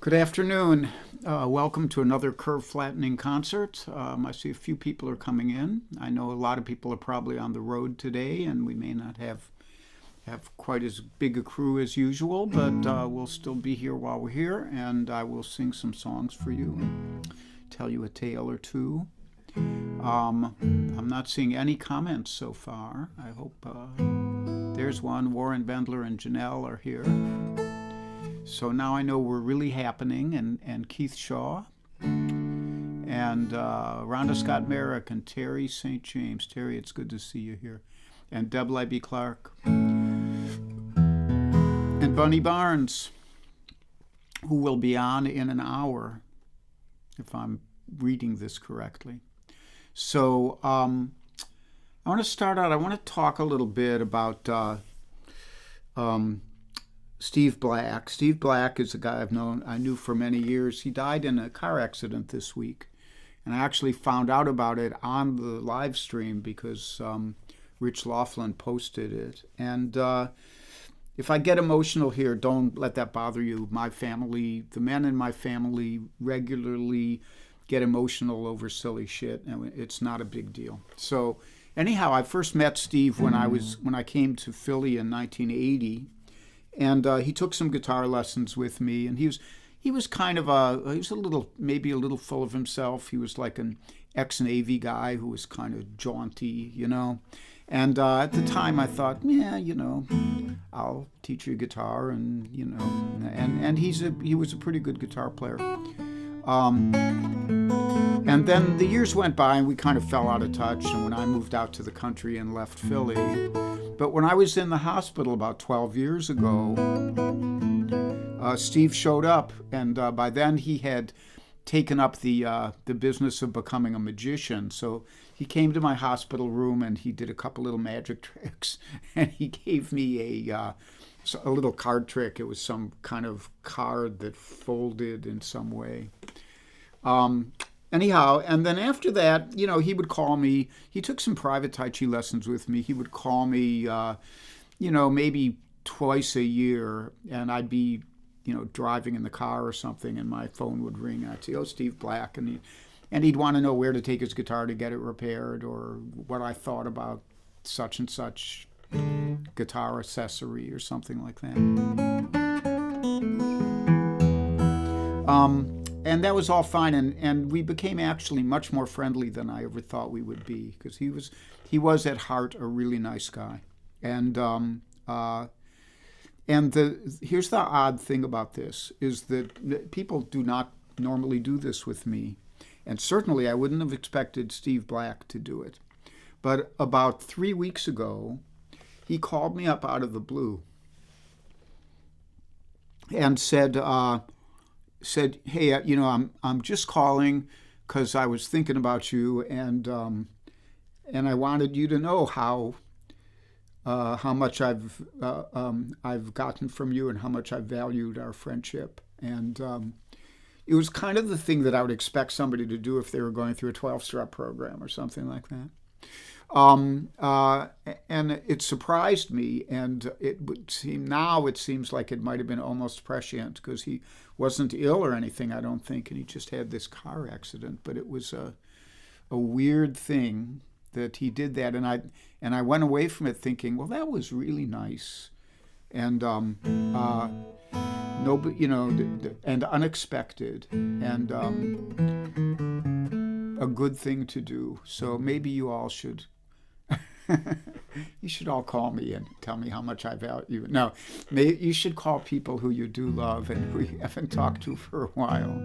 Good afternoon. Welcome to another curve flattening concert. I see a few people are coming in. I know a lot of people are probably on the road today, and we may not have quite as big a crew as usual, but we'll still be here while we're here, and I will sing some songs for you and tell you a tale or two. I'm not seeing any comments so far. I hope there's one. Warren Bendler and Janelle are here. So now I know we're really happening, and Keith Shaw, and Rhonda Scott Merrick, and Terry St. James. Terry, it's good to see you here. And Deb Libby Clark. And Bunny Barnes, who will be on in an hour, if I'm reading this correctly. So I want to start out, I want to talk a little bit about Steve Black. Steve Black is a guy I knew for many years. He died in a car accident this week. And I actually found out about it on the live stream because Rich Laughlin posted it. And if I get emotional here, don't let that bother you. My family, the men in my family regularly get emotional over silly shit, and it's not a big deal. So anyhow, I first met Steve when I came to Philly in 1980. And he took some guitar lessons with me, and he was kind of maybe a little full of himself. He was like an ex-Navy guy who was kind of jaunty, you know. And at the time I thought, yeah, you know, I'll teach you guitar, and you know, and he was a pretty good guitar player. And then the years went by, and we kind of fell out of touch. And when I moved out to the country and left Philly. But when I was in the hospital about 12 years ago, Steve showed up, and by then he had taken up the business of becoming a magician. So he came to my hospital room, and he did a couple little magic tricks, and he gave me a little card trick. It was some kind of card that folded in some way. Anyhow, and then after that, you know, he would call me. He took some private Tai Chi lessons with me. He would call me, you know, maybe twice a year, and I'd be, you know, driving in the car or something, and my phone would ring, and I'd say, "Oh, Steve Black," and he'd want to know where to take his guitar to get it repaired, or what I thought about such and such guitar accessory or something like that. And that was all fine, and we became actually much more friendly than I ever thought we would be, because he was at heart a really nice guy. And here's the odd thing about this, is that people do not normally do this with me, and certainly I wouldn't have expected Steve Black to do it. But about 3 weeks ago, he called me up out of the blue and said, "Hey, you know, I'm just calling because I was thinking about you, and I wanted you to know how much I've gotten from you, and how much I've valued our friendship." And it was kind of the thing that I would expect somebody to do if they were going through a 12-step program or something like that. And it surprised me, and it seems like it might have been almost prescient, because he wasn't ill or anything, I don't think, and he just had this car accident. But it was a weird thing that he did that, and I went away from it thinking, well, that was really nice, and nobody, you know, and unexpected, and a good thing to do. So maybe you all should. You should all call me and tell me how much I value you. No, you should call people who you do love and who you haven't talked to for a while,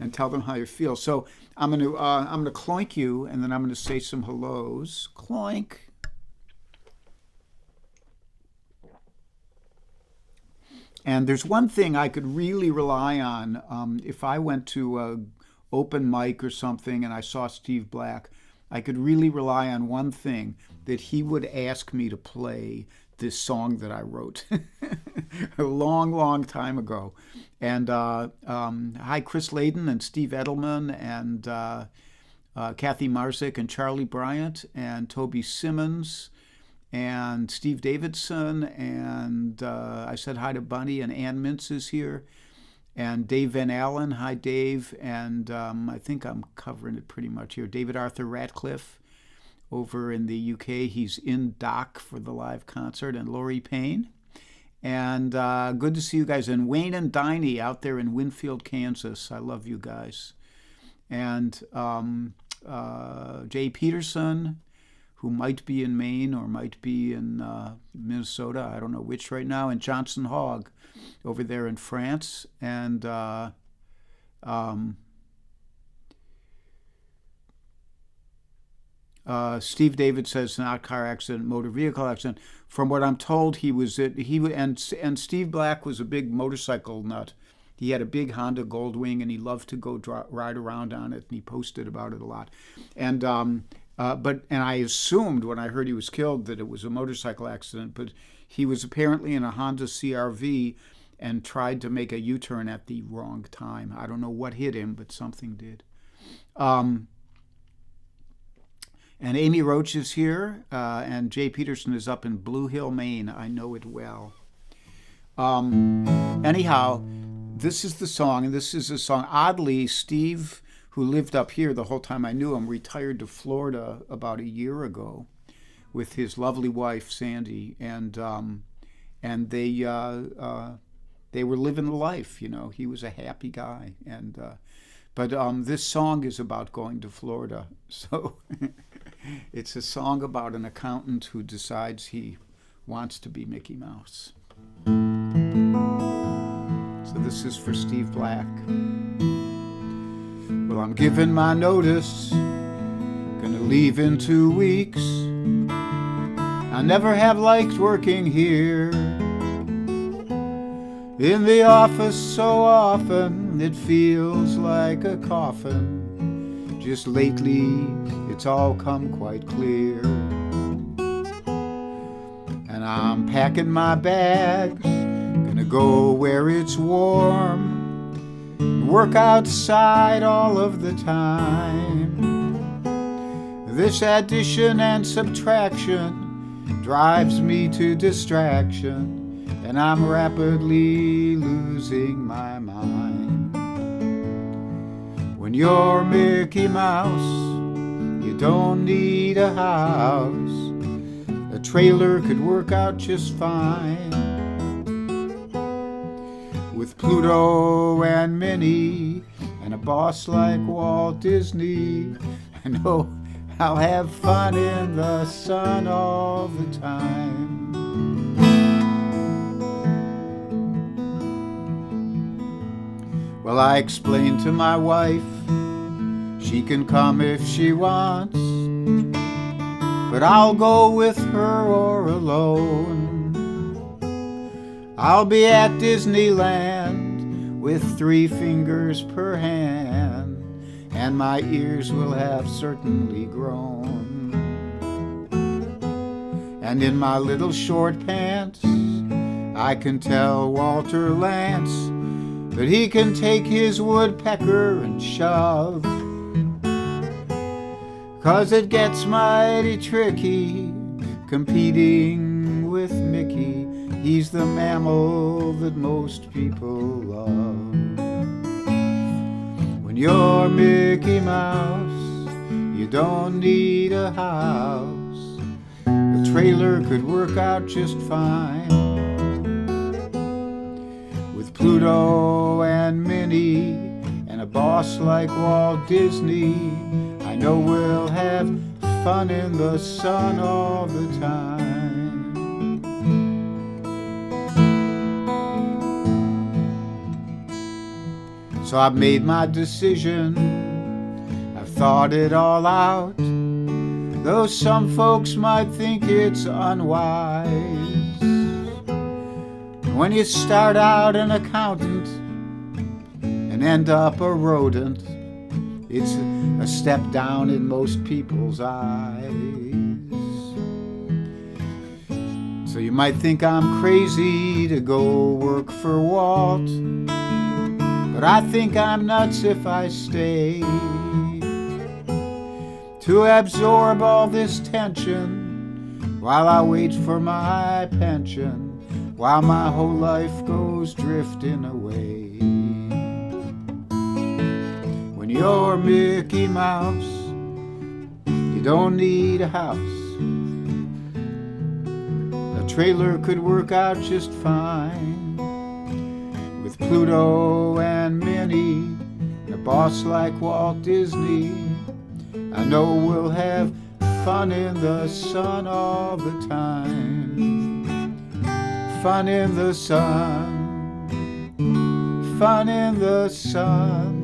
and tell them how you feel. So I'm gonna cloink you, and then I'm gonna say some hellos. Cloink. And there's one thing I could really rely on if I went to a open mic or something and I saw Steve Black. I could really rely on one thing, that he would ask me to play this song that I wrote a long, long time ago. And hi, Chris Layden and Steve Edelman and Kathy Marzik and Charlie Bryant and Toby Simmons and Steve Davidson, and I said hi to Bunny, and Ann Mintz is here. And Dave Van Allen, hi Dave, and I think I'm covering it pretty much here. David Arthur Ratcliffe over in the UK, he's in Dock for the live concert, and Laurie Payne. And good to see you guys. And Wayne and Diney out there in Winfield, Kansas. I love you guys. And Jay Peterson, who might be in Maine or might be in Minnesota. I don't know which right now. And Johnson Hogg over there in France. And Steve David says not car accident, motor vehicle accident. From what I'm told, and Steve Black was a big motorcycle nut. He had a big Honda Goldwing, and he loved to go ride around on it, and he posted about it a lot. And I assumed when I heard he was killed that it was a motorcycle accident, but he was apparently in a Honda CR-V and tried to make a U-turn at the wrong time. I don't know what hit him, but something did. And Amy Roach is here, and Jay Peterson is up in Blue Hill, Maine. I know it well. Anyhow, this is the song, and this is a song. Oddly, Steve, who lived up here the whole time I knew him, retired to Florida about a year ago with his lovely wife, Sandy, and they were living the life, you know. He was a happy guy, but this song is about going to Florida, so... It's a song about an accountant who decides he wants to be Mickey Mouse. So this is for Steve Black. Well, I'm giving my notice, gonna leave in 2 weeks. I never have liked working here. In the office so often, it feels like a coffin. Just lately, it's all come quite clear. And I'm packing my bags, gonna go where it's warm, work outside all of the time. This addition and subtraction drives me to distraction, and I'm rapidly losing my mind. When you're Mickey Mouse, you don't need a house. A trailer could work out just fine. With Pluto and Minnie and a boss like Walt Disney, I know I'll have fun in the sun all the time. Well, I explained to my wife, she can come if she wants, but I'll go with her or alone. I'll be at Disneyland with 3 fingers per hand, and my ears will have certainly grown. And in my little short pants, I can tell Walter Lance that he can take his woodpecker and shove, 'cause it gets mighty tricky competing with Mickey. He's the mammal that most people love. When you're Mickey Mouse, you don't need a house. A trailer could work out just fine. Pluto and Minnie and a boss like Walt Disney, I know we'll have fun in the sun all the time. So I've made my decision, I've thought it all out, though some folks might think it's unwise. When you start out an accountant and end up a rodent, it's a step down in most people's eyes. So you might think I'm crazy to go work for Walt, but I think I'm nuts if I stay to absorb all this tension while I wait for my pension, while my whole life goes drifting away. When you're Mickey Mouse, you don't need a house. A trailer could work out just fine with Pluto and Minnie and a boss like Walt Disney. I know we'll have fun in the sun all the time. Fun in the sun. Fun in the sun.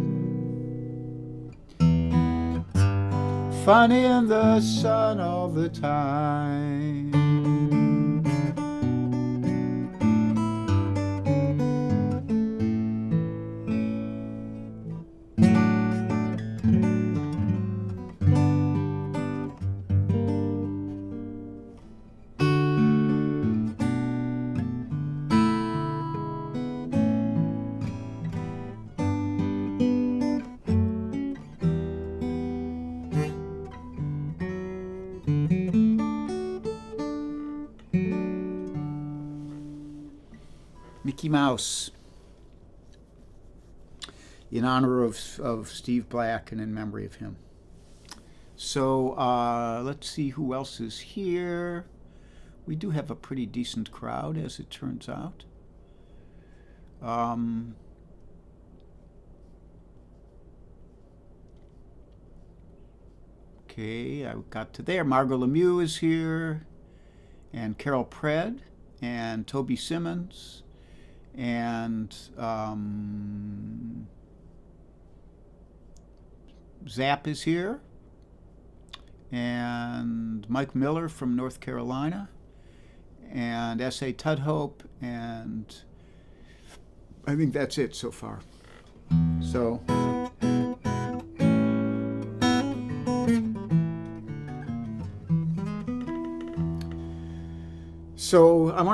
Fun in the sun all the time. Mickey Mouse, in honor of Steve Black and in memory of him. So let's see who else is here. We do have a pretty decent crowd, as it turns out. Okay, I got to there. Margot Lemieux is here, and Carol Pred, and Toby Simmons, and Zap is here, and Mike Miller from North Carolina, and S.A. Tudhope, and I think that's it so far. So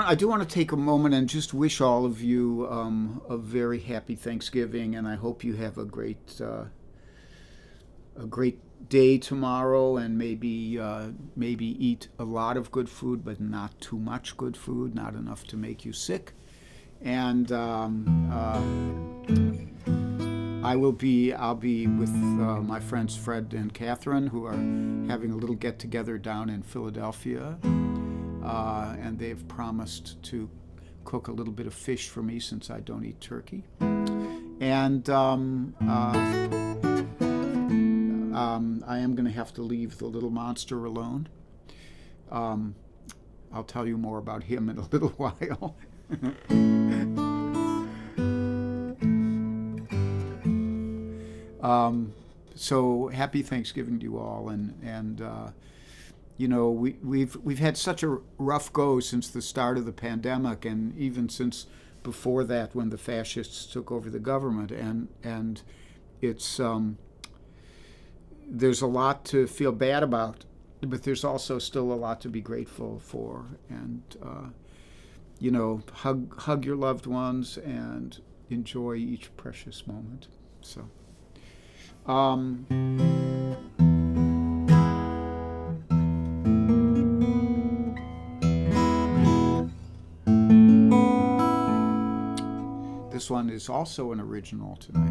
I do want to take a moment and just wish all of you a very happy Thanksgiving, and I hope you have a great day tomorrow, and maybe eat a lot of good food, but not too much good food, not enough to make you sick. And I'll be with my friends Fred and Catherine, who are having a little get together down in Philadelphia. And they've promised to cook a little bit of fish for me since I don't eat turkey. And I am going to have to leave the little monster alone. I'll tell you more about him in a little while. So happy Thanksgiving to you all, and you know, we've had such a rough go since the start of the pandemic, and even since before that, when the fascists took over the government, and it's there's a lot to feel bad about, but there's also still a lot to be grateful for, and you know, hug your loved ones and enjoy each precious moment. So. This one is also an original tonight.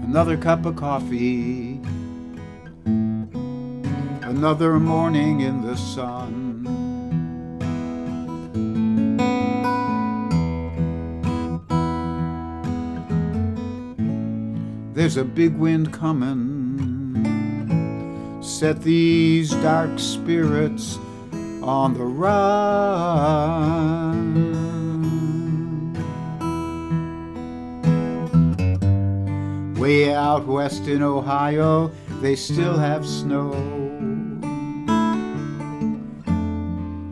Another cup of coffee, another morning in the sun. There's a big wind coming, set these dark spirits on the run. Way out west in Ohio, they still have snow.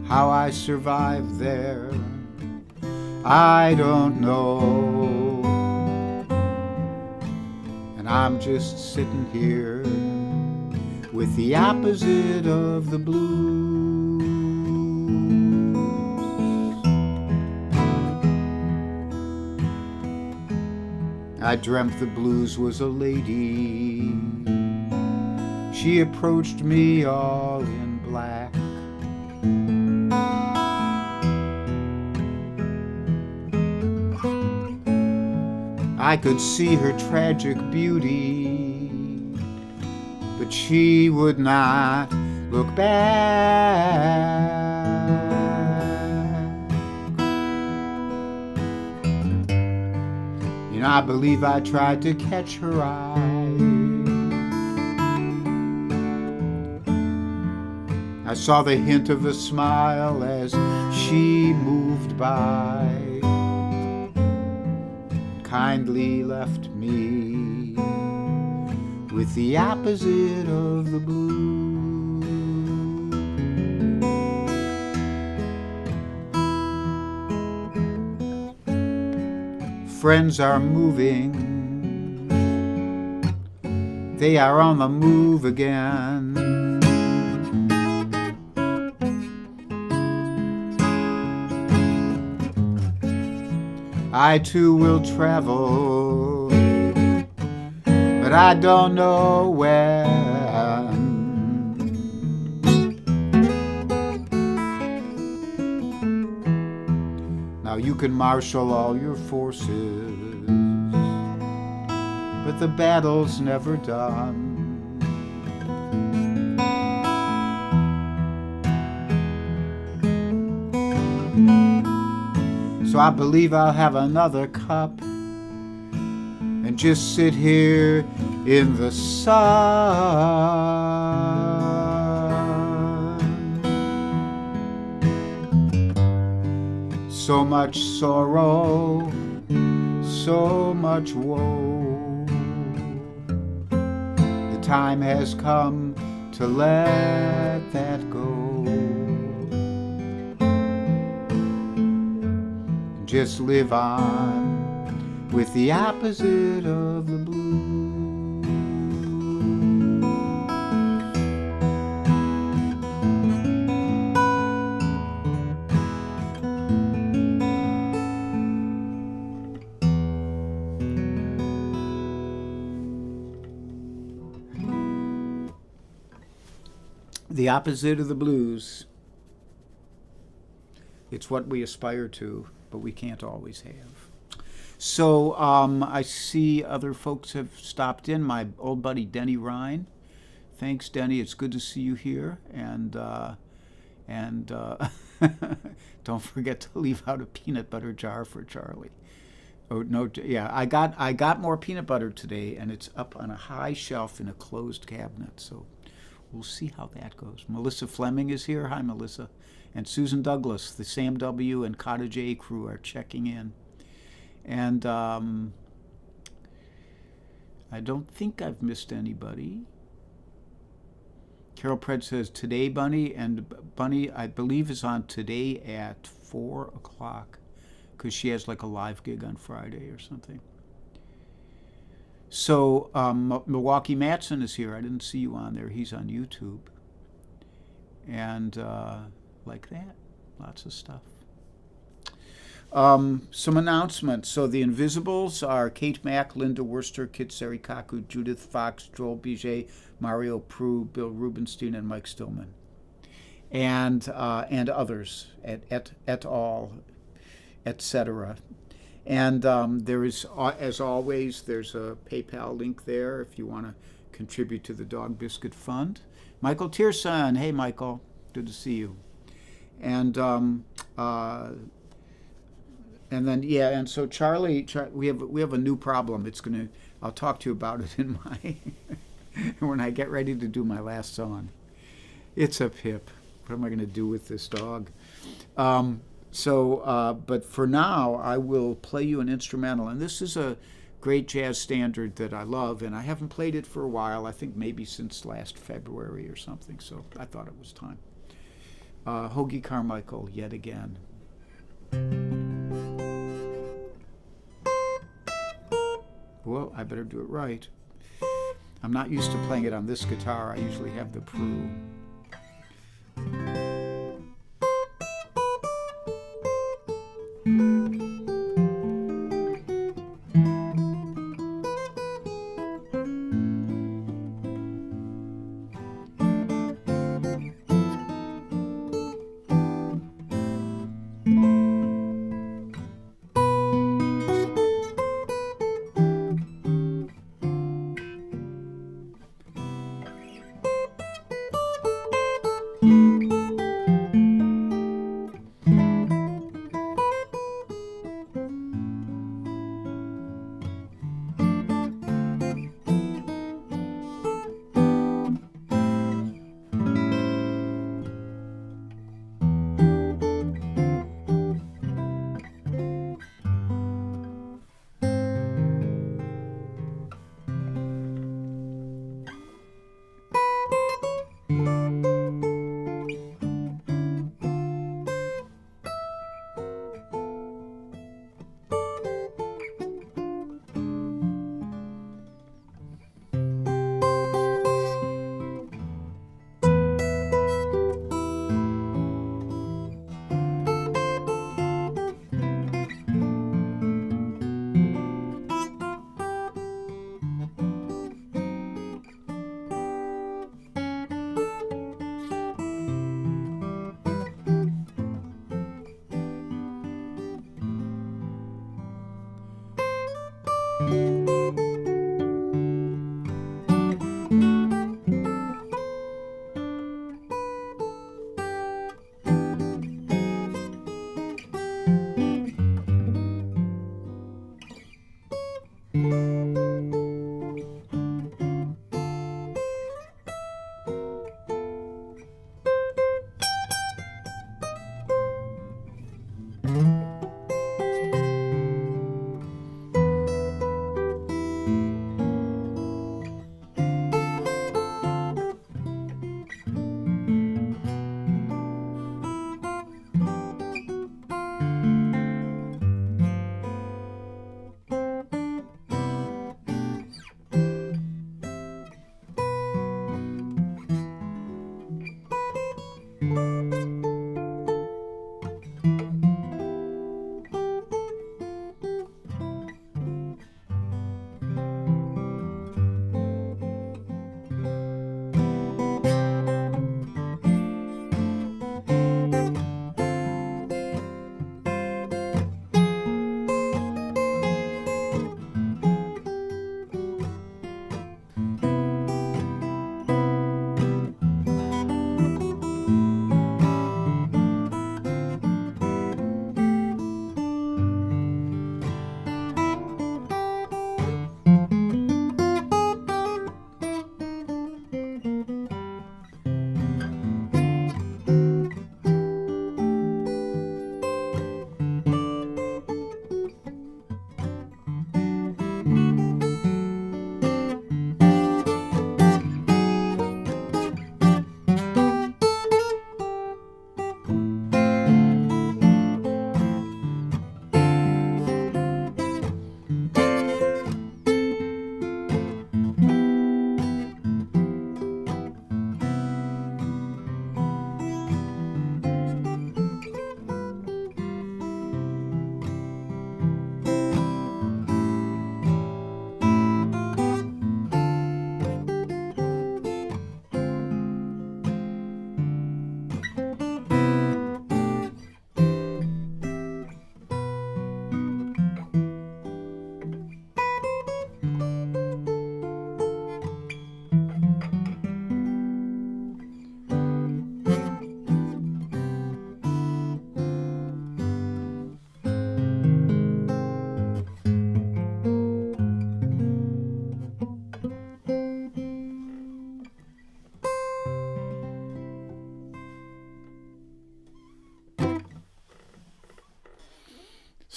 How I survived there, I don't know. And I'm just sitting here with the opposite of the blues. I dreamt the blues was a lady. She approached me all in black. I could see her tragic beauty, but she would not look back. And I believe I tried to catch her eye. I saw the hint of a smile as she moved by, kindly left me with the opposite of the blue. Friends are moving, they are on the move again. I too will travel, but I don't know when. Now you can marshal all your forces, but the battle's never done. So I believe I'll have another cup and just sit here in the sun. So much sorrow, so much woe. The time has come to let that go. Just live on with the opposite of the blue. The opposite of the blues. It's what we aspire to, but we can't always have. So I see other folks have stopped in. My old buddy Denny Ryan. Thanks, Denny. It's good to see you here. And don't forget to leave out a peanut butter jar for Charlie. Oh no, yeah, I got more peanut butter today, and it's up on a high shelf in a closed cabinet. So we'll see how that goes. Melissa Fleming is here. Hi, Melissa. And Susan Douglas, the Sam W. and Cottage A crew are checking in. And I don't think I've missed anybody. Carol Pred says, today, Bunny. And Bunny, I believe, is on today at 4 o'clock because she has like a live gig on Friday or something. So Milwaukee Matson is here. I didn't see you on there. He's on YouTube. And like that, lots of stuff. Some announcements. So the Invisibles are Kate Mack, Linda Worcester, Kit Serikaku, Judith Fox, Joel Biget, Mario Prue, Bill Rubenstein, and Mike Stillman, and others et al., etc. And there is, as always, there's a PayPal link there if you want to contribute to the Dog Biscuit Fund. Michael Tierson, hey Michael, good to see you. And then yeah, and so Charlie, we have a new problem. I'll talk to you about it in my when I get ready to do my last song. It's a pip. What am I going to do with this dog? But for now, I will play you an instrumental, and this is a great jazz standard that I love, and I haven't played it for a while. I think maybe since last February or something. So I thought it was time. Hoagy Carmichael, yet again. Well, I better do it right. I'm not used to playing it on this guitar. I usually have the Prue.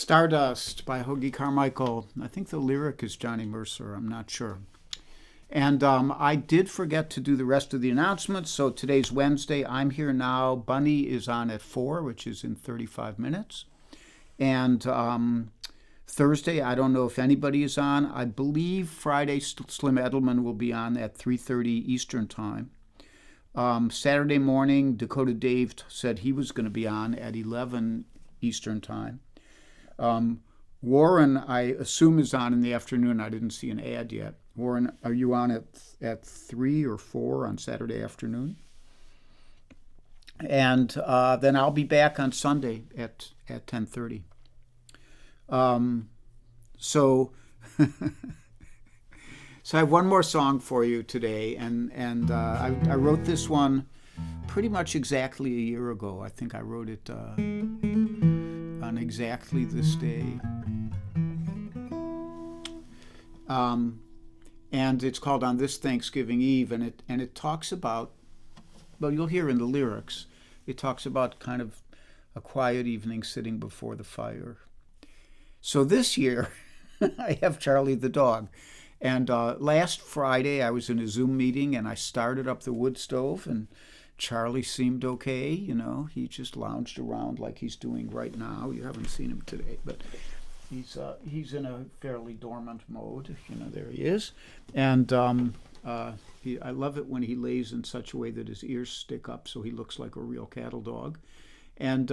Stardust by Hoagie Carmichael. I think the lyric is Johnny Mercer. I'm not sure. And I did forget to do the rest of the announcements. So today's Wednesday. I'm here now. Bunny is on at 4, which is in 35 minutes. And Thursday, I don't know if anybody is on. I believe Friday, Slim Edelman will be on at 3:30 Eastern Time. Saturday morning, Dakota Dave said he was going to be on at 11 Eastern Time. Warren, I assume, is on in the afternoon. I didn't see an ad yet. Warren, are you on at 3 or 4 on Saturday afternoon? And then I'll be back on Sunday at 10:30. So I have one more song for you today, and I wrote this one pretty much exactly a year ago. I think I wrote it on exactly this day. And it's called On This Thanksgiving Eve, and it talks about, well, you'll hear in the lyrics, it talks about kind of a quiet evening sitting before the fire. So this year, I have Charlie the dog. And last Friday, I was in a Zoom meeting, and I started up the wood stove, and Charlie seemed okay. You know, he just lounged around like he's doing right now. You haven't seen him today, but he's in a fairly dormant mode. You know, there he is. And I love it when he lays in such a way that his ears stick up so he looks like a real cattle dog. And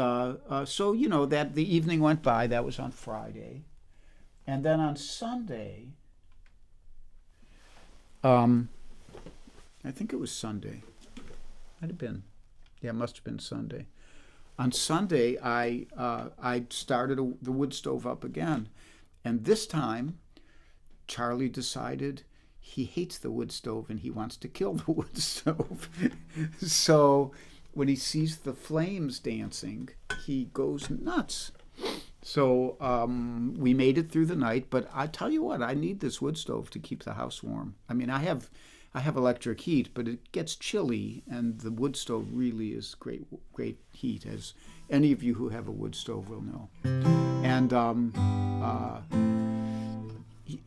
so, you know, that the evening went by. That was on Friday. And then on Sunday, I think it was Sunday. Might have been. Yeah, it must have been Sunday. On Sunday, I started the wood stove up again. And this time, Charlie decided he hates the wood stove and he wants to kill the wood stove. So when he sees the flames dancing, he goes nuts. So we made it through the night, but I tell you what, I need this wood stove to keep the house warm. I mean, I have electric heat, but it gets chilly, and the wood stove really is great heat, as any of you who have a wood stove will know. And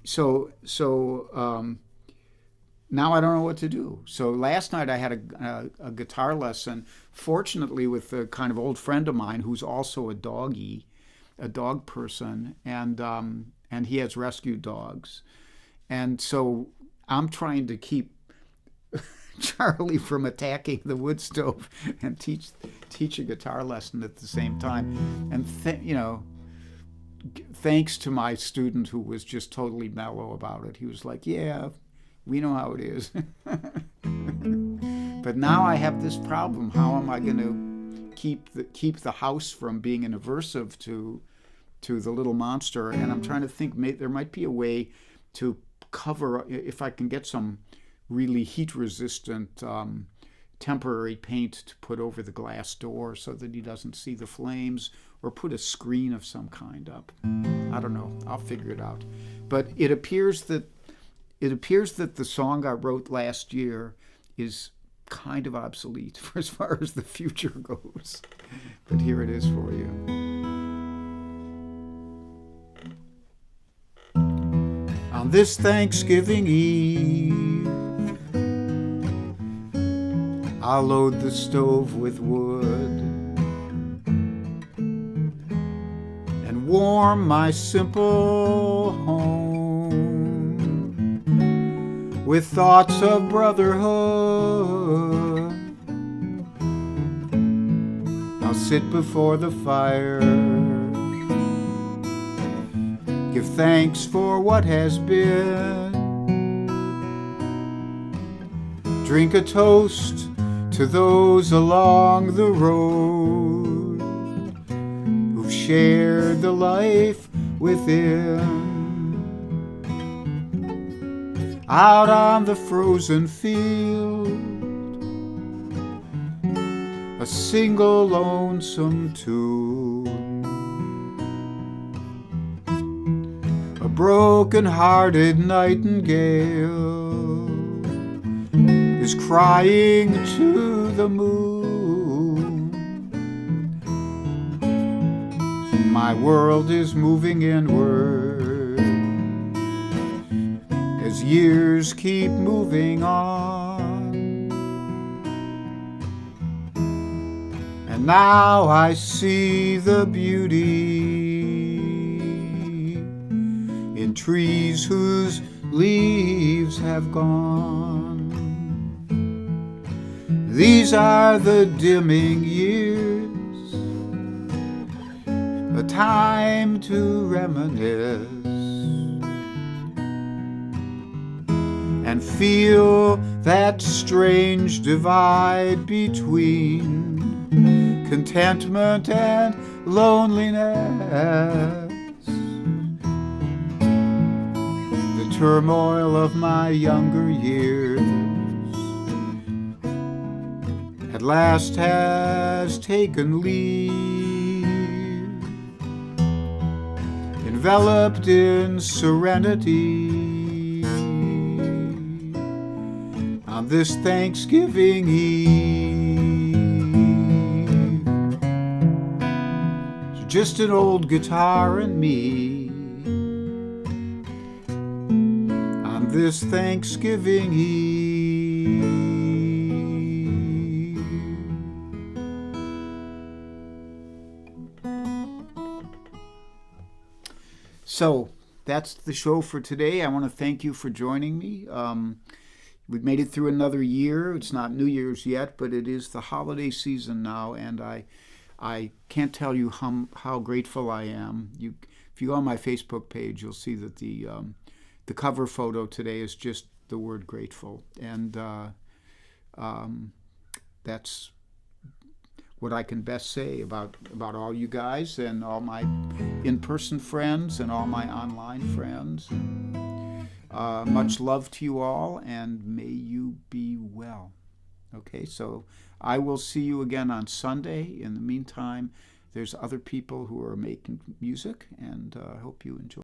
so now I don't know what to do. So last night I had a guitar lesson, fortunately with a kind of old friend of mine who's also a dog person, and he has rescue dogs. And so I'm trying to keep Charlie from attacking the wood stove and teach a guitar lesson at the same time. And thanks to my student who was just totally mellow about it. He was like, "Yeah, we know how it is." But now I have this problem. How am I going to keep the house from being an aversive to the little monster? And I'm trying to think, there might be a way to cover, if I can get some really heat-resistant temporary paint to put over the glass door so that he doesn't see the flames, or put a screen of some kind up. I don't know. I'll figure it out. But it appears that the song I wrote last year is kind of obsolete for as far as the future goes. But here it is for you. On this Thanksgiving Eve, I'll load the stove with wood and warm my simple home with thoughts of brotherhood. I'll sit before the fire, give thanks for what has been, drink a toast to those along the road who've shared the life within. Out on the frozen field, a single lonesome tune, a broken-hearted nightingale is crying to the moon. my world is moving inward as years keep moving on. And now I see the beauty in trees whose leaves have gone. These are the dimming years, a time to reminisce and feel that strange divide between contentment and loneliness. The turmoil of my younger years at last has taken leave, enveloped in serenity on this Thanksgiving Eve. It's just an old guitar and me on this Thanksgiving Eve. So that's the show for today. I want to thank you for joining me. We've made it through another year. It's not New Year's yet, but it is the holiday season now, and I can't tell you how grateful I am. If you go on my Facebook page, you'll see that the cover photo today is just the word grateful, and that's what I can best say about all you guys and all my in-person friends and all my online friends. Much love to you all, and may you be well. Okay, so I will see you again on Sunday. In the meantime, there's other people who are making music, and I hope you enjoy.